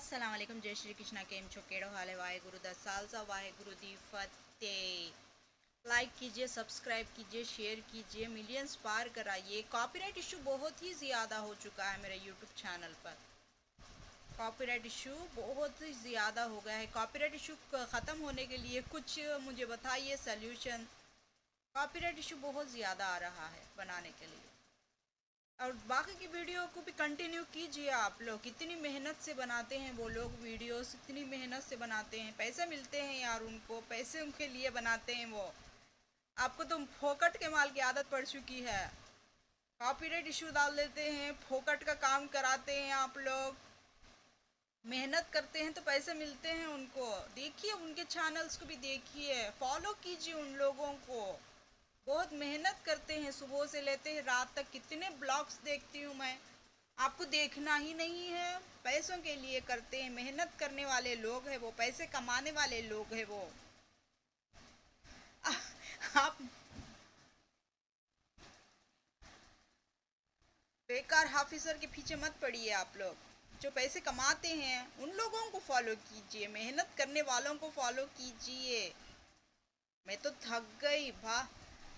अस्सलाम वालेकुम, जय श्री कृष्णा। केम छो, केड़ो हाल है? वाहेगुरु दा सालसा, वाहेगुरु दी फतेह। लाइक कीजिए, सब्सक्राइब कीजिए, शेयर कीजिए, मिलियंस पार कराइए। कॉपीराइट इशू बहुत ही ज़्यादा हो चुका है मेरे यूट्यूब चैनल पर। कॉपीराइट इशू बहुत ही ज़्यादा हो गया है। कॉपीराइट इशू ख़त्म होने के लिए कुछ मुझे बताइए सल्यूशन। कॉपीराइट इशू बहुत ज़्यादा आ रहा है बनाने के लिए। और बाकी की वीडियो को भी कंटिन्यू कीजिए आप लोग। कितनी मेहनत से बनाते हैं वो लोग वीडियोस, इतनी मेहनत से बनाते हैं, पैसे मिलते हैं यार उनको, पैसे उनके लिए बनाते हैं वो। आपको तो फोकट के माल की आदत पड़ चुकी है। कॉपीराइट इशू डाल देते हैं, फोकट का काम कराते हैं आप लोग। मेहनत करते हैं तो पैसे मिलते हैं उनको। देखिए उनके चैनल्स को भी देखिए, फॉलो कीजिए उन लोगों को। बहुत मेहनत करते हैं, सुबह से लेते हैं रात तक। कितने ब्लॉग्स देखती हूँ मैं, आपको देखना ही नहीं है। पैसों के लिए करते हैं, मेहनत करने वाले लोग हैं वो, पैसे कमाने वाले लोग हैं वो। आप बेकार हाफिजर के पीछे मत पड़िए। आप लोग जो पैसे कमाते हैं उन लोगों को फॉलो कीजिए, मेहनत करने वालों को फॉलो कीजिए। मैं तो थक गई भा।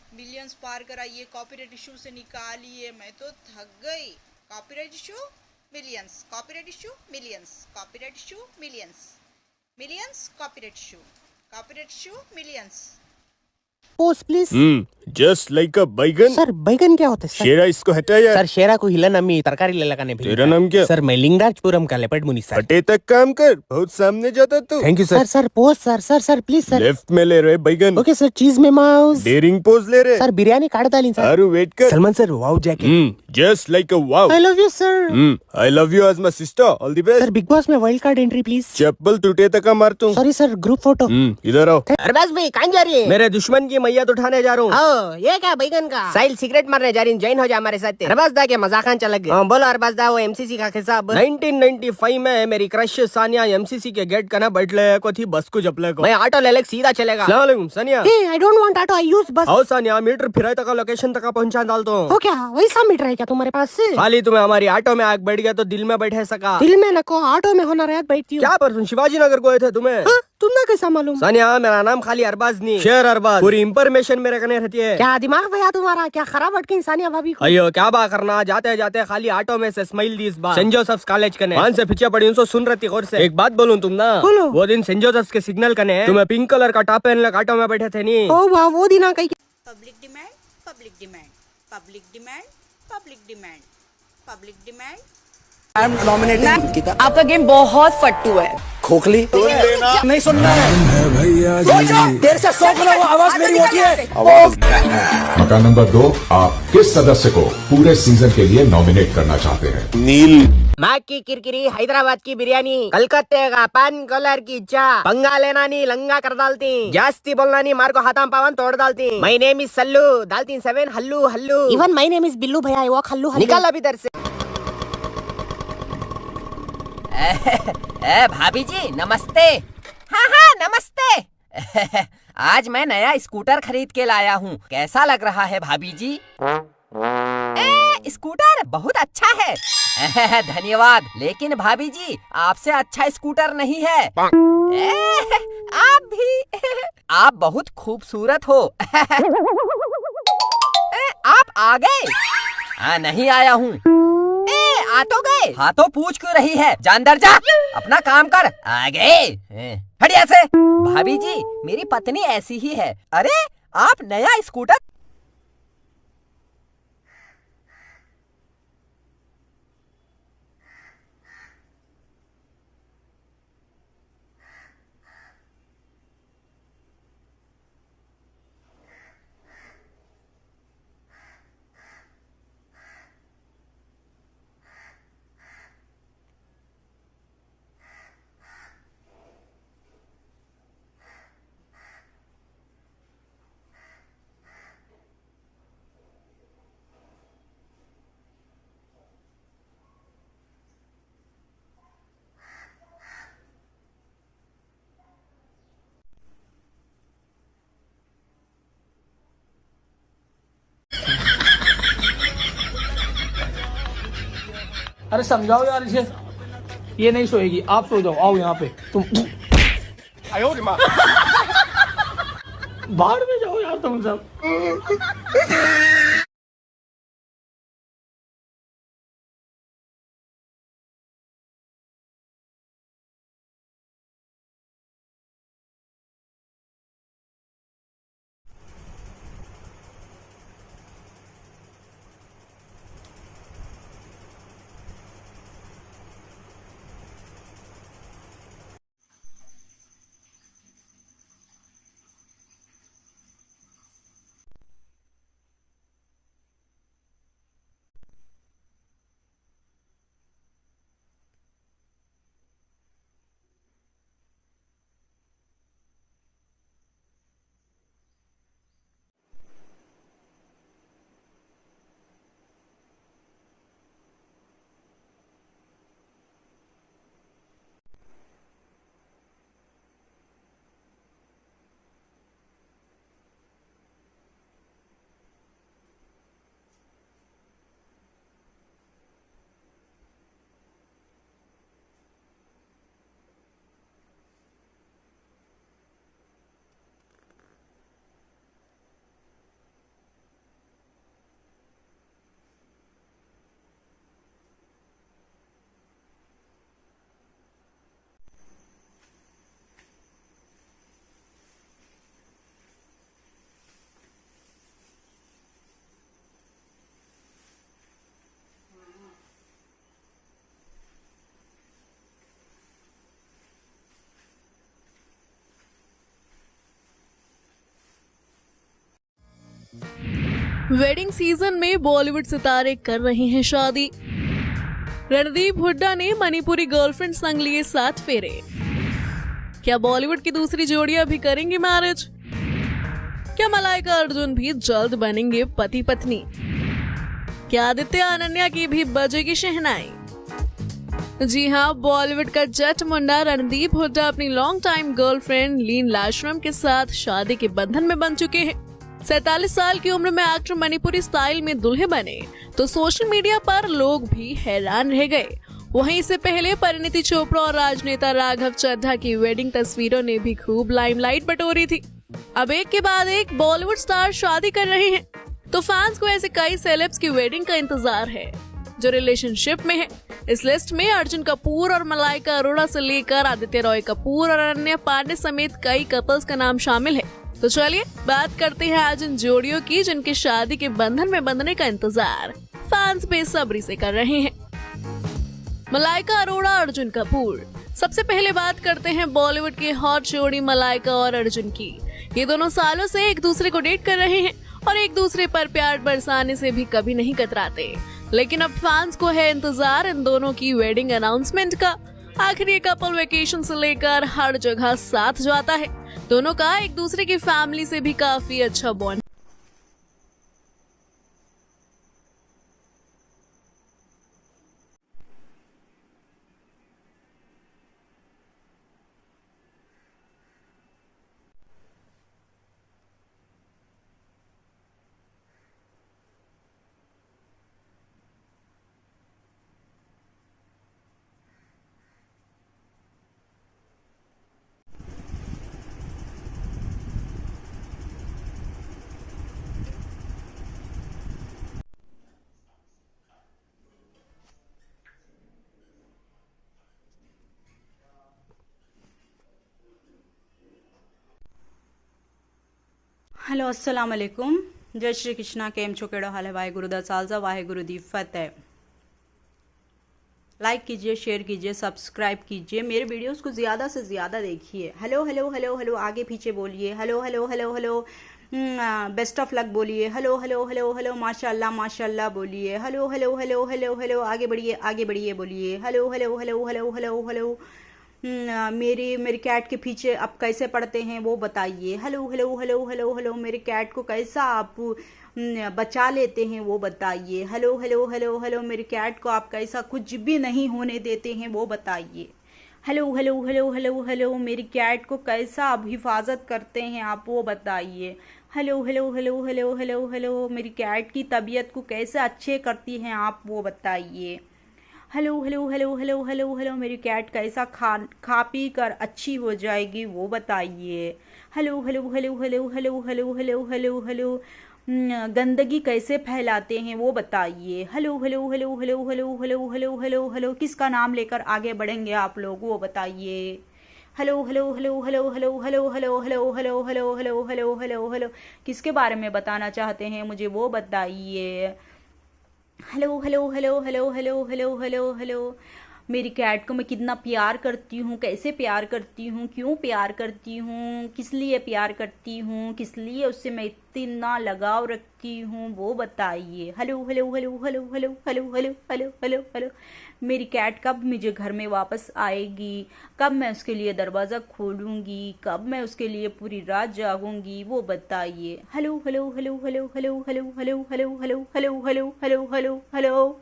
मिलियंस पार कराइए, कॉपीराइट इशू से निकालिए। मैं तो थक गई। Copyright issue millions, copyright issue millions, copyright issue millions, millions copyright issue, copyright issue millions. Post please. Just like अ बैगन। सर बैगन क्या होता है सर? शेरा इसको हटा यार। सर शेरा को हिला नमी तरकारी ले लगाने भेजा। तेरा नाम क्या? सर मैं लिंगराजपुरम का लेपर्ड मुनि सर। हटे तक काम कर, बहुत सामने जाता तू। Thank you sir. Sir post sir, sir sir please sir. Left में ले रहे बैगन। ओके सर, चीज में माउस। डेयरिंग पोज ले रहे। सर बिरयानी काट डाली सर। अरे वेट कर। Salman sir wow jacket. Just like a wow. I love you sir. I love you as my sister, all the best. Sir Bigg Boss में wild card entry please. चप्पल टूटे तक मार तू। Sorry sir, group photo. इधर आओ। अरबाज भाई कहाँ जा रही है? मेरे दुश्मन की मैयत उठाने जा रहा हूँ। ये क्या बैगन का? साहिल सिगरेट मारने जा रही, जॉइन हो जा हमारे साथ। अरबाज दा के मजाकान चल गए। बोलो अरबाज दा, वो एमसीसी का हिसाब। 1995 में मेरी क्रश सानिया एमसीसी के गेट का ना बैठले को थी बस को जपले को। मैं ऑटो ले सीधा चलेगा। अस्सलाम वालेकुम Sania. Hey I don't want auto, I use bus. आओ सानिया, मीटर फिराए तक लोकेशन तक पहुंचा डाल दो। हो क्या वैसा मीटर है क्या तुम्हारे पास से? खाली तुम्हें हमारी ऑटो में आग बैठ गया तो दिल में बैठे सका। दिल में नको, ऑटो में होना रहता बैठती हूँ। क्या परसों शिवाजी नगर गए थे तुम्हें? तुमने कैसा मालूम? सानिया मेरा नाम खाली अरबाज नहीं, शेर अरबाज। पूरी इंफॉर्मेशन मेरे कने रहती है। क्या दिमाग भैया तुम्हारा, क्या खराब अटकी सानिया भाभी को? अयो क्या बात करना, जाते जाते खाली ऑटो में से स्माइल दी इस बार। सेंट जोसेफ कॉलेज कने वहां से पीछे पड़ी उनको सुन रही गौर से। एक बात बोलूं तुम ना, बोलो। वो दिन सेंट जोसेफ के सिग्नल कने तुम्हें पिंक कलर का टॉप पहन ऑटो में बैठे थे नहीं? ओ वाह, वो दिन आ गई। Public demand, public demand, public demand, public demand, public demand. आपका गेम बहुत फट्टू है। खोखली नहीं सुनना है भैया जी। देर से सो वो आवाज मेरी होती है। मकान नंबर 2, आप किस सदस्य को पूरे सीजन के लिए नॉमिनेट करना चाहते हैं? नील। माँ की किरकिरी, हैदराबाद की बिरयानी, कलकत्ते का पान कलर की चाय, पंगा लेना नहीं लंगा कर डालती, जास्ती बोलना नहीं मार को हाथाम पावन तोड़ डालती। माय नेम इज सल्लू, डालती 7 हल्लू हल्लू। Even my name is Billu भैया, वो खल्लू हल्लू। निकाल अभी इधर से। भाभी जी नमस्ते। हाँ नमस्ते। आज मैं नया स्कूटर खरीद के लाया हूँ, कैसा लग रहा है भाभी जी? स्कूटर बहुत अच्छा है। धन्यवाद, लेकिन भाभी जी आपसे अच्छा स्कूटर नहीं है। आप भी आप बहुत खूबसूरत हो। आप आ गए? हाँ नहीं आया हूँ। आ तो गए, हाँ तो पूछ क्यों रही है? जानदर जा, अपना काम कर। आ गए, हट यहाँ से। भाभी जी मेरी पत्नी ऐसी ही है। अरे आप नया स्कूटर? अरे समझाओ यार इसे। ये नहीं सोएगी, आप सो जाओ, आओ यहाँ पे तुम। बाहर में जाओ यार तुम सब। वेडिंग सीजन में बॉलीवुड सितारे कर रहे हैं शादी। रणदीप हुड्डा ने मणिपुरी गर्लफ्रेंड संग लिए 7 फेरे। क्या बॉलीवुड की दूसरी जोड़ियां भी करेंगी मैरिज? क्या मलाइका अर्जुन भी जल्द बनेंगे पति पत्नी? क्या आदित्य अनन्या की भी बजेगी शहनाई? जी हाँ, बॉलीवुड का जट मुंडा रणदीप हुड्डा अपनी लॉन्ग टाइम गर्लफ्रेंड लीन लाशरम के साथ शादी के बंधन में बन चुके हैं। 47 साल की उम्र में एक्टर मणिपुरी स्टाइल में दुल्हे बने तो सोशल मीडिया पर लोग भी हैरान रह गए। वहीं इससे पहले परिणीति चोपड़ा और राजनेता राघव चड्ढा की वेडिंग तस्वीरों ने भी खूब लाइमलाइट बटोरी थी। अब एक के बाद एक बॉलीवुड स्टार शादी कर रहे हैं तो फैंस को ऐसे कई सेलेब्स की वेडिंग का इंतजार है जो रिलेशनशिप में है। इस लिस्ट में अर्जुन कपूर और मलाइका अरोड़ा से लेकर आदित्य रॉय कपूर और अनन्या पांडे समेत कई कपल्स का नाम शामिल है। तो चलिए बात करते हैं आज इन जोड़ियों की जिनकी शादी के बंधन में बंधने का इंतजार फैंस बेसब्री से कर रहे हैं। मलाइका अरोड़ा, अर्जुन कपूर। सबसे पहले बात करते हैं बॉलीवुड के हॉट जोड़ी मलाइका और अर्जुन की। ये दोनों सालों से एक दूसरे को डेट कर रहे हैं और एक दूसरे पर प्यार बरसाने से भी कभी नहीं कतराते। लेकिन अब फैंस को है इंतजार इन दोनों की वेडिंग अनाउंसमेंट का। आखिर ये कपल वेकेशन से लेकर हर जगह साथ जाता है। दोनों का एक दूसरे की फैमिली से भी काफी अच्छा बॉन्ड। हेलो अस्सलाम वालेकुम, जय श्री कृष्णा। केम छो केड़ो हाल है? वाहेगुरु दा खालसा वाहेगुरु दी फतेह। लाइक कीजिए, शेयर कीजिए, सब्सक्राइब कीजिए, मेरे वीडियोस को ज़्यादा से ज़्यादा देखिए। हेलो हेलो हेलो हेलो आगे पीछे बोलिए। Hello hello hello hello best of luck बोलिए। हेलो हेलो हेलो हेलो माशाल्लाह माशाल्लाह बोलिए। Hello hello hello hello hello आगे बढ़िए बोलिए। Hello hello hello hello hello hello मेरे कैट के पीछे आप कैसे पढ़ते हैं वो बताइए। Hello hello hello hello hello मेरे कैट को कैसा आप बचा लेते हैं वो बताइए। हेलो हेलो हेलो हेलो मेरे कैट को आप कैसा कुछ भी नहीं होने देते हैं वो बताइए। Hello hello hello hello hello मेरी कैट को कैसा आप हिफाजत करते हैं आप वो बताइए। Hello hello hello hello hello hello मेरी कैट की तबीयत को कैसे अच्छे करती हैं आप वो बताइए। Hello hello hello hello hello hello, मेरी कैट कैसा खा पी कर अच्छी हो जाएगी वो बताइए। Hello hello hello hello hello hello hello hello hello, गंदगी कैसे फैलाते हैं वो बताइए। Hello hello hello hello hello hello hello hello hello, किसका नाम लेकर आगे बढ़ेंगे आप लोग वो बताइए। Hello hello hello hello hello hello hello hello hello hello hello hello hello hello, किसके बारे में बताना चाहते हैं मुझे वो बताइए। Hello hello hello hello hello hello hello hello, मेरी कैट को मैं कितना प्यार करती हूँ, कैसे प्यार करती हूँ, क्यों प्यार करती हूँ, किस लिए प्यार करती हूँ, किस लिए उससे मैं इतना लगाव रखती हूँ वो बताइए। Hello hello hello hello hello hello hello hello hello hello, मेरी कैट कब मुझे घर में वापस आएगी, कब मैं उसके लिए दरवाज़ा खोलूँगी, कब मैं उसके लिए पूरी रात जागूंगी वो बताइए। Hello hello hello hello hello hello hello hello hello hello hello hello hello hello,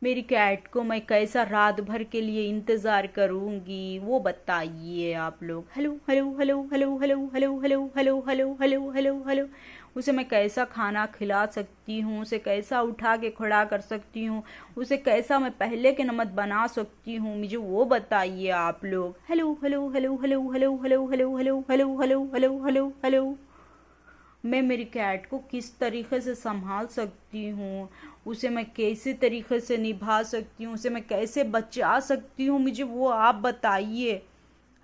मेरी कैट को मैं कैसा रात भर के लिए इंतज़ार करूंगी वो बताइए आप लोग। Hello hello hello hello hello hello hello hello hello hello hello hello, उसे मैं कैसा खाना खिला सकती हूँ, उसे कैसा उठा के खड़ा कर सकती हूँ, उसे कैसा मैं पहले के नमत बना सकती हूँ मुझे वो बताइए आप लोग। Hello hello hello hello hello hello hello hello hello hello hello hello hello, मैं मेरी कैट को किस तरीके से संभाल सकती हूँ, उसे मैं कैसे तरीके से निभा सकती हूँ, उसे मैं कैसे बचा सकती हूँ मुझे वो आप बताइए।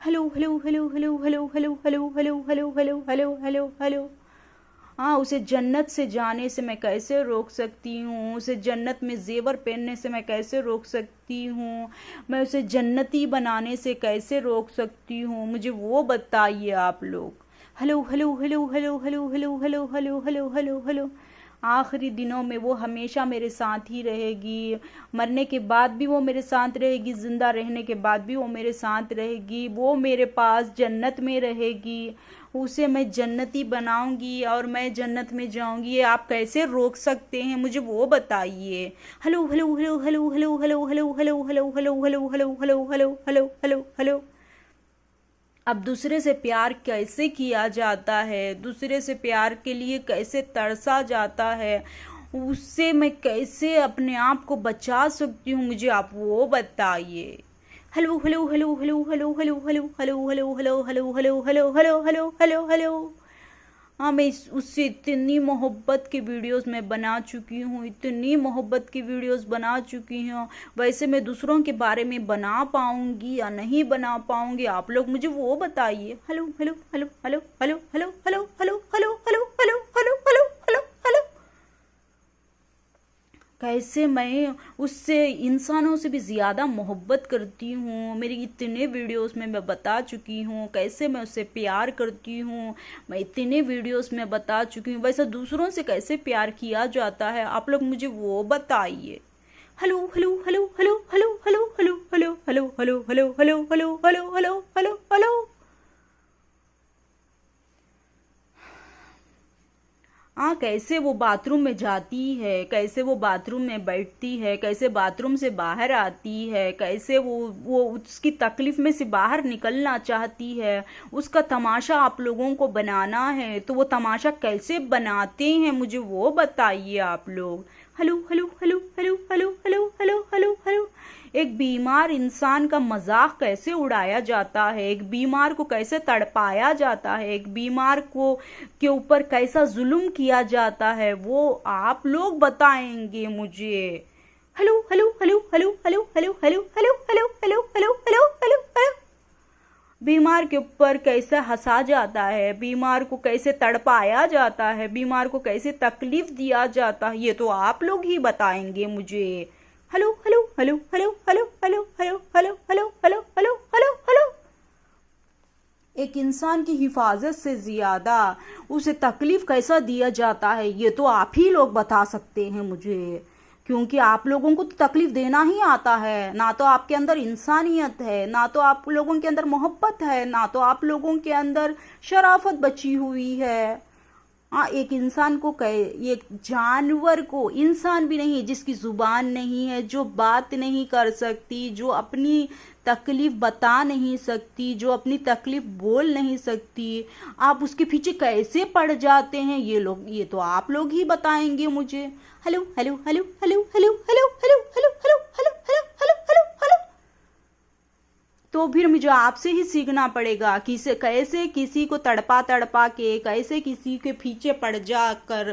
Hello hello hello hello hello hello hello hello hello hello hello hello hello, हाँ, उसे जन्नत से जाने से मैं कैसे रोक सकती हूँ, उसे जन्नत में जेवर पहनने से मैं कैसे रोक सकती हूँ, मैं उसे जन्नती बनाने से कैसे रोक सकती हूँ मुझे वो बताइए आप लोग। Hello hello hello hello hello hello hello hello hello hello hello, आखिरी दिनों में वो हमेशा मेरे साथ ही रहेगी, मरने के बाद भी वो मेरे साथ रहेगी, ज़िंदा रहने के बाद भी वो मेरे साथ रहेगी, वो मेरे पास जन्नत में रहेगी, उसे मैं जन्नती बनाऊंगी और मैं जन्नत में जाऊंगी। ये आप कैसे रोक सकते हैं मुझे वो बताइए। Hello hello hello hello hello hello hello hello hello hello hello hello hello hello hello hello hello, अब दूसरे से प्यार कैसे किया जाता है, दूसरे से प्यार के लिए कैसे तरसा जाता है, उससे मैं कैसे अपने आप को बचा सकती हूँ मुझे आप वो बताइए। Hello hello hello hello hello hello hello hello hello hello hello hello hello hello hello hello hello, हाँ, मैं उससे इतनी मोहब्बत की वीडियोस मैं बना चुकी हूँ, इतनी मोहब्बत की वीडियोस बना चुकी हूँ। वैसे मैं दूसरों के बारे में बना पाऊंगी या नहीं बना पाऊंगी आप लोग मुझे वो बताइए। Hello hello hello hello hello hello hello hello hello hello hello hello hello hello hello, कैसे मैं उससे इंसानों से भी ज़्यादा मोहब्बत करती हूँ, मेरी इतने वीडियोस में मैं बता चुकी हूँ कैसे मैं उससे प्यार करती हूँ, मैं इतने वीडियोस में बता चुकी हूँ। वैसे दूसरों से कैसे प्यार किया जाता है आप लोग मुझे वो बताइए। Hello hello hello hello hello hello hello hello hello hello hello hello hello hello hello hello hello, हाँ, कैसे वो बाथरूम में जाती है, कैसे वो बाथरूम में बैठती है, कैसे बाथरूम से बाहर आती है, कैसे वो उसकी तकलीफ में से बाहर निकलना चाहती है, उसका तमाशा आप लोगों को बनाना है तो वो तमाशा कैसे बनाते हैं मुझे वो बताइए आप लोग। Hello hello hello hello hello hello hello hello hello, एक बीमार इंसान का मजाक कैसे उड़ाया जाता है, एक बीमार को कैसे तड़पाया जाता है, एक बीमार को के ऊपर कैसा जुल्म किया जाता है वो आप लोग बताएंगे मुझे। Hello hello hello hello hello hello hello hello hello hello hello hello hello hello, बीमार के ऊपर कैसे हंसा जाता है, बीमार को कैसे तड़पाया जाता है, बीमार को कैसे तकलीफ दिया जाता है ये तो आप लोग ही बताएंगे मुझे। Hello hello hello hello hello hello hello hello hello hello hello hello hello, एक इंसान की हिफाजत से ज्यादा उसे तकलीफ कैसा दिया जाता है ये तो आप ही लोग बता सकते हैं मुझे, क्योंकि आप लोगों को तो तकलीफ देना ही आता है, ना तो आपके अंदर इंसानियत है, ना तो आप लोगों के अंदर मोहब्बत है, ना तो आप लोगों के अंदर शराफत बची हुई है। हाँ, एक इंसान को एक जानवर को, इंसान भी नहीं, जिसकी जुबान नहीं है, जो बात नहीं कर सकती, जो अपनी तकलीफ बता नहीं सकती, जो अपनी तकलीफ बोल नहीं सकती, आप उसके पीछे कैसे पड़ जाते हैं ये तो आप लोग ही बताएंगे मुझे। Hello hello hello hello hello hello hello hello hello hello hello तो फिर मुझे आपसे ही सीखना पड़ेगा कि कैसे किसी को तड़पा तड़पा के, कैसे किसी के पीछे पड़ जाकर,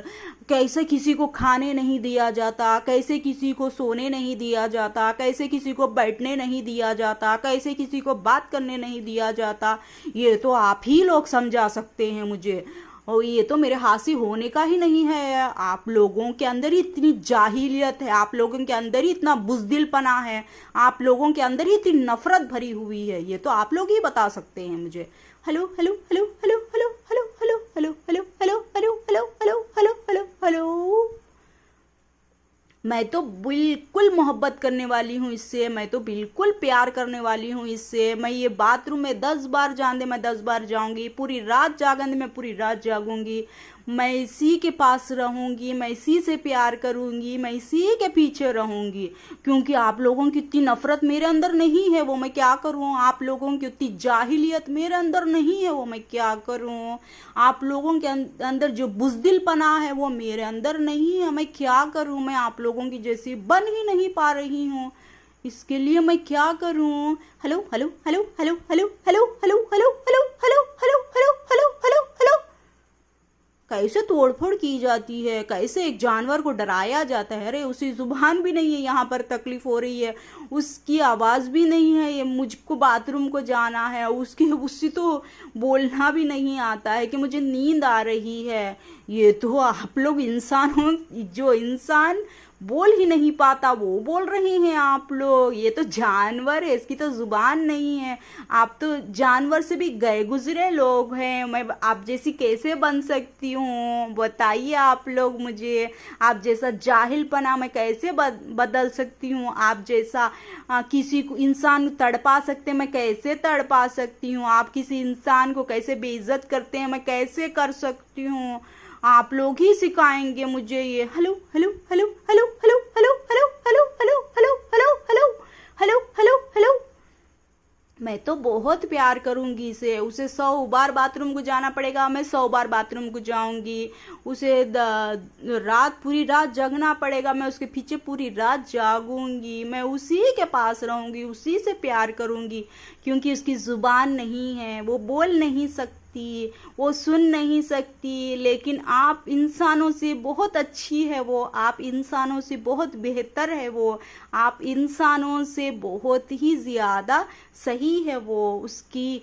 कैसे किसी को खाने नहीं दिया जाता, कैसे किसी को सोने नहीं दिया जाता, कैसे किसी को बैठने नहीं दिया जाता, कैसे किसी को बात करने नहीं दिया जाता। ये तो आप ही लोग समझा सकते हैं मुझे, और ये तो मेरे हाथ से होने का ही नहीं है। आप लोगों के अंदर ही इतनी जाहिलियत है, आप लोगों के अंदर ही इतना बुज़दिलपना है, आप लोगों के अंदर ही इतनी नफरत भरी हुई है। ये तो आप लोग ही बता सकते हैं मुझे। Hello hello hello hello hello hello hello hello hello hello hello hello hello hello hello hello. मैं तो बिल्कुल मोहब्बत करने वाली हूँ इससे, मैं तो बिल्कुल प्यार करने वाली हूँ इससे। मैं ये बाथरूम में 10 बार जान दे मैं 10 बार जाऊंगी, पूरी रात जागन दे मैं पूरी रात जागूंगी, मैं इसी के पास रहूंगी, मैं इसी से प्यार करूंगी, मैं इसी के पीछे रहूंगी। क्योंकि आप लोगों की इतनी नफरत मेरे अंदर नहीं है, वो मैं क्या करूं। आप लोगों की उतनी जाहिलियत मेरे अंदर नहीं है, वो मैं क्या करूं। आप लोगों के अंदर जो बुज़दिलपना है वो मेरे अंदर नहीं है, मैं क्या करूं। मैं आप लोगों की जैसी बन ही नहीं पा रही हूँ, इसके लिए मैं क्या करूं। Hello hello hello hello hello hello hello hello hello hello hello hello hello hello hello. कैसे तोड़फोड़ की जाती है, कैसे एक जानवर को डराया जाता है। अरे उसी जुबान भी नहीं है, यहाँ पर तकलीफ हो रही है, उसकी आवाज़ भी नहीं है, ये मुझको बाथरूम को जाना है, उससे तो बोलना भी नहीं आता है कि मुझे नींद आ रही है। ये तो आप लोग इंसान हो, जो इंसान बोल ही नहीं पाता वो बोल रहे हैं आप लोग। ये तो जानवर है, इसकी तो जुबान नहीं है। आप तो जानवर से भी गए गुजरे लोग हैं, मैं आप जैसी कैसे बन सकती हूँ बताइए आप लोग मुझे। आप जैसा जाहिलपना मैं कैसे बदल सकती हूँ। आप जैसा किसी को इंसान तड़पा सकते मैं कैसे तड़पा सकती हूँ। आप किसी इंसान को कैसे बेइज्जत करते हैं मैं कैसे कर सकती हूँ। आप लोग ही सिखाएंगे मुझे ये। Hello hello hello hello hello hello hello hello hello hello hello hello hello hello hello. मैं तो बहुत प्यार करूंगी इसे, उसे 100 बार बाथरूम को जाना पड़ेगा, मैं 100 बार बाथरूम को जाऊंगी। उसे रात पूरी रात जगना पड़ेगा, मैं उसके पीछे पूरी रात जागूंगी। मैं उसी के पास रहूंगी, उसी से प्यार करूंगी। क्योंकि उसकी जुबान नहीं है, वो बोल नहीं सकती, वो सुन नहीं सकती। लेकिन आप इंसानों से बहुत अच्छी है वो, आप इंसानों से बहुत बेहतर है वो, आप इंसानों से बहुत ही ज़्यादा सही है वो। उसकी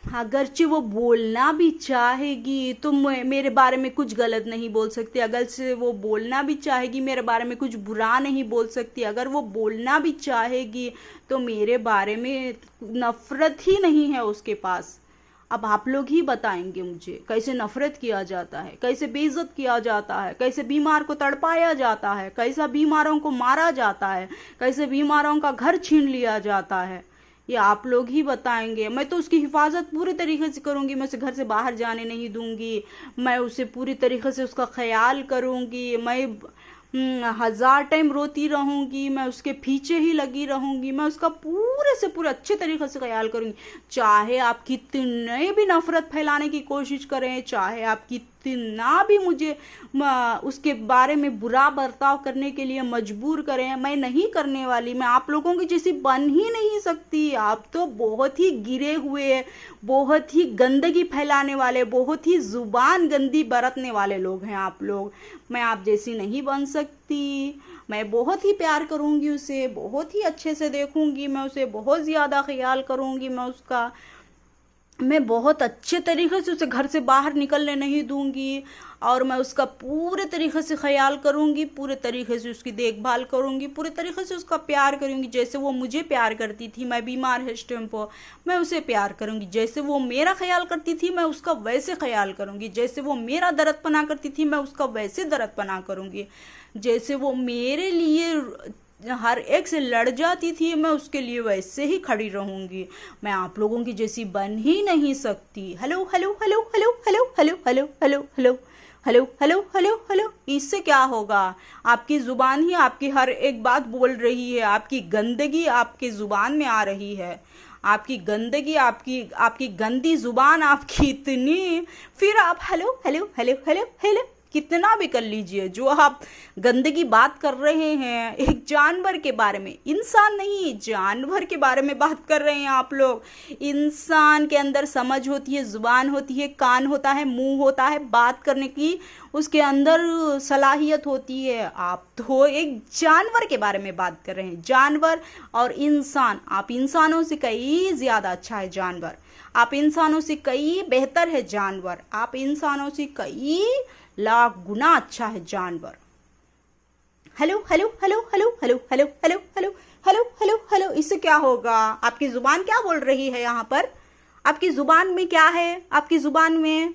अगरचे वो बोलना भी चाहेगी तो मेरे बारे में कुछ गलत नहीं बोल सकती। अगर से वो बोलना भी चाहेगी मेरे बारे में कुछ बुरा नहीं बोल सकती। अगर वो बोलना भी चाहेगी तो मेरे बारे में नफरत ही नहीं है उसके पास। अब आप लोग ही बताएंगे मुझे कैसे नफरत किया जाता है, कैसे बेइज्जत किया जाता है, कैसे बीमार को तड़पाया जाता है, कैसा बीमारों को मारा जाता है, कैसे बीमारों का घर छीन लिया जाता है। ये आप लोग ही बताएंगे। मैं तो उसकी हिफाजत पूरी तरीके से करूंगी, मैं उसे घर से बाहर जाने नहीं दूंगी, मैं उसे पूरी तरीके से उसका ख्याल करूंगी। मैं 1000 टाइम रोती रहूंगी, मैं उसके पीछे ही लगी रहूंगी, मैं उसका पूरे से पूरे अच्छे तरीके से ख्याल करूंगी। चाहे आप कितने भी नफरत फैलाने की कोशिश करें, चाहे आप कितना भी मुझे उसके बारे में बुरा बर्ताव करने के लिए मजबूर करें, मैं नहीं करने वाली। मैं आप लोगों की जैसी बन ही नहीं सकती। आप तो बहुत ही गिरे हुए, बहुत ही गंदगी फैलाने वाले, बहुत ही जुबान गंदी बरतने वाले लोग हैं आप लोग। मैं आप जैसी नहीं बन सकती। मैं बहुत ही प्यार करूंगी उसे, बहुत ही अच्छे से देखूंगी, मैं उसे बहुत ज़्यादा ख्याल करूंगी। मैं बहुत अच्छे तरीके से उसे घर से बाहर निकलने नहीं दूंगी, और मैं उसका पूरे तरीके से ख्याल करूंगी, पूरे तरीके से उसकी देखभाल करूंगी, पूरे तरीके से उसका प्यार करूंगी। जैसे वो मुझे प्यार करती थी, मैं बीमार है इस टाइम पर, मैं उसे प्यार करूंगी। जैसे वो मेरा ख्याल करती थी मैं उसका वैसे ख्याल करूंगी। जैसे वो मेरा दर्दपना करती थी मैं उसका वैसे दर्दपना करूंगी। जैसे वो मेरे लिए हर एक से लड़ जाती थी मैं उसके लिए वैसे ही खड़ी रहूंगी। मैं आप लोगों की जैसी बन ही नहीं सकती। Hello hello hello hello hello hello hello hello hello hello hello hello hello. इससे क्या होगा? आपकी जुबान ही आपकी हर एक बात बोल रही है, आपकी गंदगी आपकी जुबान में आ रही है, आपकी गंदगी, आपकी गंदी जुबान आपकी इतनी, फिर आप hello hello hello hello hello कितना भी कर लीजिए, जो आप गंदगी बात कर रहे हैं एक जानवर के बारे में, इंसान नहीं जानवर के बारे में बात कर रहे हैं आप लोग। इंसान के अंदर समझ होती है, जुबान होती है, कान होता है, मुंह होता है, बात करने की उसके अंदर सलाहियत होती है। आप तो एक जानवर के बारे में बात कर रहे हैं। जानवर और इंसान, आप इंसानों से कई ज्यादा अच्छा है जानवर, आप इंसानों से कई बेहतर है जानवर, आप इंसानों से कई लाख गुना अच्छा है जानवर। Hello hello hello hello hello hello hello hello hello hello hello, इससे क्या होगा? आपकी जुबान क्या बोल रही है यहाँ पर? आपकी जुबान में क्या है? आपकी जुबान में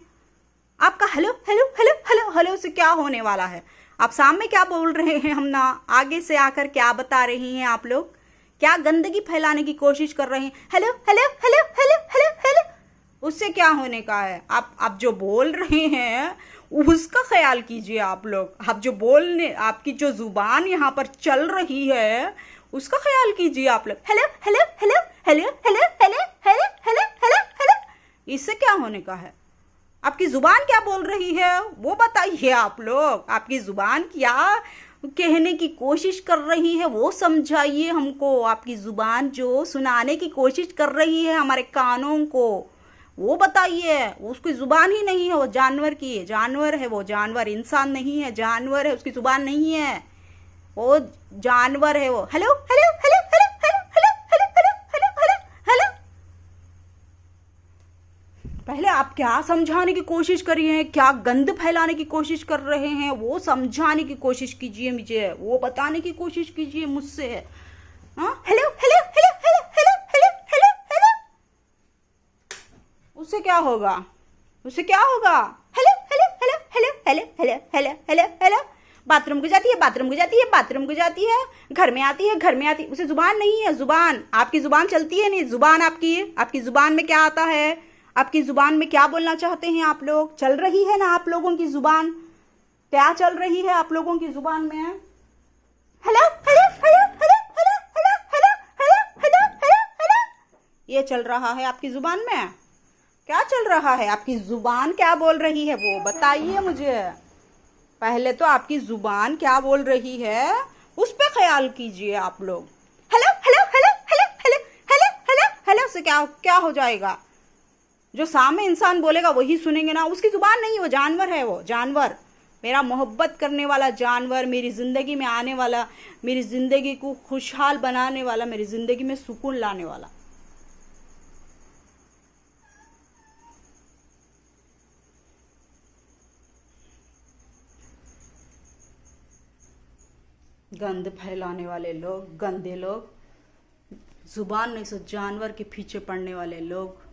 आपका hello hello hello hello hello से क्या होने वाला है? आप सामने क्या बोल रहे हैं? हम ना आगे से आकर क्या बता रही हैं आप लोग? क्या गंदगी फैलाने की कोशिश कर रहे हैं? Hello hello hello hello hello hello, उससे क्या होने का है? आप जो बोल रहे हैं उसका ख्याल कीजिए आप लोग। आप जो बोलने, आपकी जो जुबान यहाँ पर चल रही है उसका ख्याल कीजिए आप लोग। Hello hello hello hello hello hello hello hello hello hello, इससे क्या होने का है? आपकी जुबान क्या बोल रही है वो बताइए आप लोग। आपकी जुबान क्या कहने की कोशिश कर रही है वो समझाइए हमको। आपकी जुबान जो सुनाने की कोशिश कर रही है हमारे कानों को वो बताइए। उसकी जुबान ही नहीं है, वो जानवर की है, जानवर है वो, जानवर इंसान नहीं है, जानवर है, उसकी जुबान नहीं है, वो जानवर है वो। Hello hello hello hello hello hello hello hello hello hello hello, पहले आप क्या समझाने की कोशिश कर रही हैं, क्या गंद फैलाने की कोशिश कर रहे हैं वो समझाने की कोशिश कीजिए मुझे, वो बताने की कोशिश कीजिए मुझसे। हाँ hello hello hello hello hello hello hello hello, उससे क्या होगा? उससे क्या होगा? Hello hello hello hello hello hello hello hello hello, bathroom को जाती है, बाथरूम को जाती है, बाथरूम को जाती है, घर में आती है, घर में आती है, उसे जुबान नहीं है। जुबान, आपकी जुबान चलती है नहीं, जुबान आपकी जुबान में क्या आता है? आपकी जुबान में क्या बोलना चाहते हैं आप लोग? चल रही है ना आप लोगों की जुबान? क्या चल रही है आप लोगों की जुबान में? Hello hello hello hello hello hello hello hello hello hello hello, ये चल रहा है आपकी जुबान में? क्या चल रहा है? आपकी जुबान क्या बोल रही है वो बताइए मुझे। पहले तो आपकी जुबान क्या बोल रही है उस पर ख्याल कीजिए आप लोग। Hello hello hello hello hello hello hello hello से क्या क्या हो जाएगा? जो सामने इंसान बोलेगा वही सुनेंगे ना। उसकी जुबान नहीं, वो जानवर है, वो जानवर, मेरा मोहब्बत करने वाला जानवर, मेरी ज़िंदगी में आने वाला, मेरी ज़िंदगी को खुशहाल बनाने वाला, मेरी ज़िंदगी में सुकून लाने वाला। गंद फैलाने वाले लोग, गंदे लोग, जुबान नहीं सो जानवर के पीछे पड़ने वाले लोग।